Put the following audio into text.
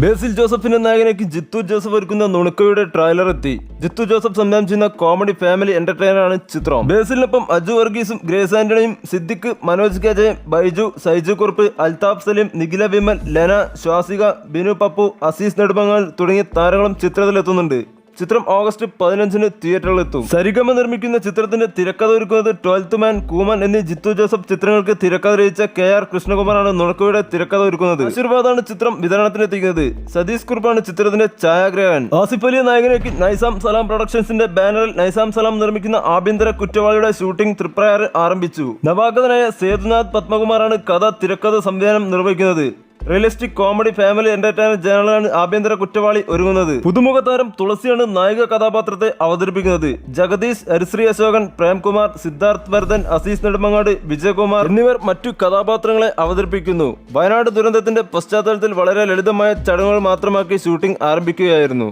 ബേസിൽ ജോസഫിന്റെ നായകനാക്കി ജിത്തു ജോസഫ് ഒരുക്കുന്ന നുണുക്കയുടെ ട്രെയിലർ എത്തി. ജിത്തു ജോസഫ് സംവിധാനം ചെയ്യുന്ന കോമഡി ഫാമിലി എന്റർടൈനറാണ് ചിത്രം. ബേസിലിനൊപ്പം അജു വർഗീസും ഗ്രേസ് ആന്റണിയും സിദ്ദിഖ്, മനോജ് കെ ജയൻ, ബൈജു, സൈജു കുറുപ്പ്, അൽതാഫ് സലീം, നിഖില വിമൽ, ലെന, ശ്വാസിക, ബിനു പപ്പു, അസീസ് നെടുമങ്ങാൽ തുടങ്ങിയ താരങ്ങളും ചിത്രത്തിലെത്തുന്നുണ്ട്. ചിത്രം ഓഗസ്റ്റ് 15-ന് തിയേറ്ററിലെത്തും. സരിഗമ നിർമ്മിക്കുന്ന ചിത്രത്തിന്റെ തിരക്കഥ ഒരുക്കുന്നത് 12th മാൻ, കൂമൻ എന്നീ ജിത്തു ജോസഫ് ചിത്രങ്ങൾക്ക് തിരക്കഥ രചിച്ച KR കൃഷ്ണകുമാറാണ് നുണക്കയുടെ തിരക്കഥ ഒരുക്കുന്നത്. ആശീർവാദാണ് ചിത്രം വിതരണത്തിനെത്തിക്കുന്നത്. സതീഷ് കുറുപ്പാണ് ചിത്രത്തിന്റെ ഛായാഗ്രഹകൻ. ആസിഫ് അലിയെ നായകനാക്കി നൈസാം സലാം പ്രൊഡക്ഷൻസിന്റെ ബാനറിൽ നൈസാം സലാം നിർമ്മിക്കുന്ന ആഭ്യന്തര കുറ്റവാളിയുടെ ഷൂട്ടിംഗ് തൃപ്രയാറിൽ ആരംഭിച്ചു. നവാഗതനായ സേതുനാഥ് പത്മകുമാറാണ് കഥ, തിരക്കഥ, സംവിധാനം നിർവഹിക്കുന്നത്. റിയലിസ്റ്റിക് കോമഡി ഫാമിലി എന്റർടൈനർ ജേണലാണ് ആഭ്യന്തര കുറ്റവാളി ഒരുങ്ങുന്നത്. പുതുമുഖ താരം തുളസിയാണ് നായിക കഥാപാത്രത്തെ അവതരിപ്പിക്കുന്നത്. ജഗദീഷ്, ഹരിശ്രീ അശോകൻ, പ്രേംകുമാർ, സിദ്ധാർത്ഥ് വർദ്ധൻ, അസീസ് നെടുമങ്ങാട്, വിജയകുമാർ എന്നിവർ മറ്റു കഥാപാത്രങ്ങളെ അവതരിപ്പിക്കുന്നു. വയനാട് ദുരന്തത്തിന്റെ പശ്ചാത്തലത്തിൽ വളരെ ലളിതമായ ചടങ്ങുകൾ മാത്രമാക്കി ഷൂട്ടിംഗ് ആരംഭിക്കുകയായിരുന്നു.